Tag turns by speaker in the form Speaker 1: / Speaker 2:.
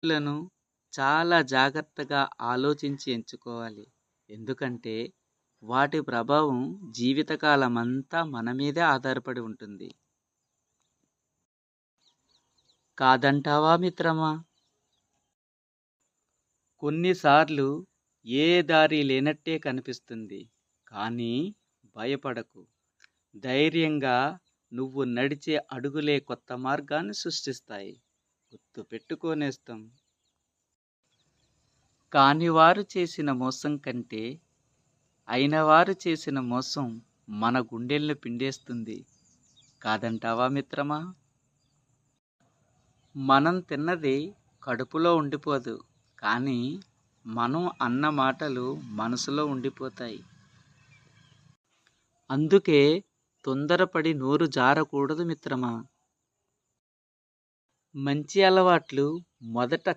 Speaker 1: లను చాలా జాగ్రత్తగా ఆలోచించి ఎంచుకోవాలి. ఎందుకంటే వాటి ప్రభావం జీవితకాలమంతా మన మీదే ఆధారపడి ఉంటుంది. కాదంటావా మిత్రమా? కొన్నిసార్లు ఏ దారి లేనట్టే కనిపిస్తుంది. కానీ భయపడకు. ధైర్యంగా నువ్వు నడిచే అడుగులే కొత్త మార్గాన్ని సృష్టిస్తాయి. గుర్తుపెట్టుకో నేస్తం. కానివారు చేసిన మోసం కంటే అయినవారు చేసిన మోసం మన గుండెల్ని పిండేస్తుంది. కాదంటావా మిత్రమా? మనం తిన్నది కడుపులో ఉండిపోదు. కానీ మనం అన్న మాటలు మనసులో ఉండిపోతాయి. అందుకే తొందరపడి నోరు జారకూడదు మిత్రమా. మంచి అలవాట్లు మొదట